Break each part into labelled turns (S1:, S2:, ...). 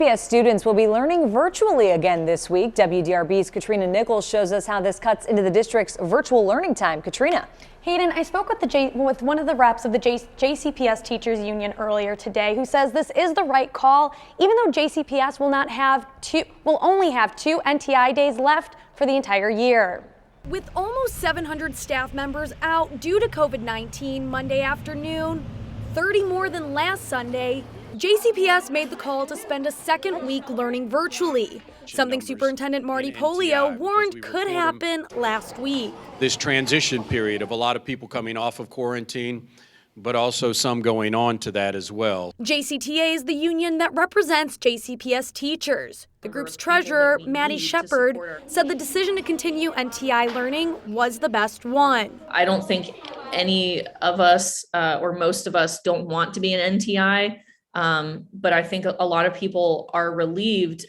S1: JCPS students will be learning virtually again this week. WDRB's Katrina Nichols shows us how this cuts into the district's virtual learning time. Katrina.
S2: Hayden, I spoke with one of the reps of the JCPS Teachers Union earlier today, who says this is the right call, even though JCPS will only have 2 NTI days left for the entire year. With almost 700 staff members out due to COVID-19 Monday afternoon, 30 more than last Sunday, JCPS made the call to spend a second week learning virtually, something Superintendent Marty Polio warned could happen last week.
S3: This transition period of a lot of people coming off of quarantine, but also some going on to that as well.
S2: JCTA is the union that represents JCPS teachers. The group's treasurer, Maddie Shepard, said the decision to continue NTI learning was the best one.
S4: I don't think any of us or most of us don't want to be an NTI. But I think a lot of people are relieved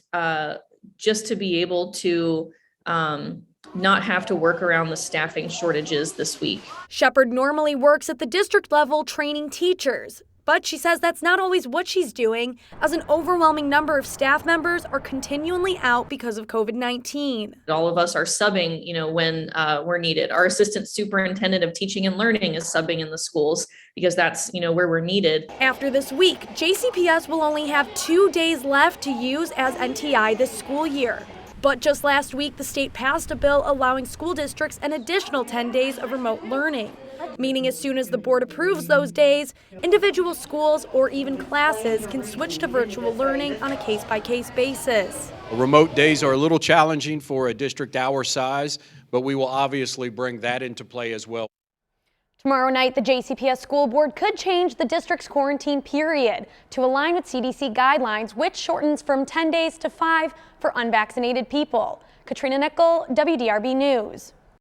S4: just to be able to not have to work around the staffing shortages this week.
S2: Shepard normally works at the district level training teachers, but she says that's not always what she's doing, as an overwhelming number of staff members are continually out because of COVID-19.
S4: All of us are subbing, when we're needed. Our assistant superintendent of teaching and learning is subbing in the schools because that's, where we're needed.
S2: After this week, JCPS will only have 2 days left to use as NTI this school year. But just last week, the state passed a bill allowing school districts an additional 10 days of remote learning, meaning as soon as the board approves those days, individual schools or even classes can switch to virtual learning on a case-by-case basis.
S3: Remote days are a little challenging for a district our size, but we will obviously bring that into play as well.
S2: Tomorrow night, the JCPS school board could change the district's quarantine period to align with CDC guidelines, which shortens from 10 days to 5 for unvaccinated people. Katrina Nichols, WDRB News.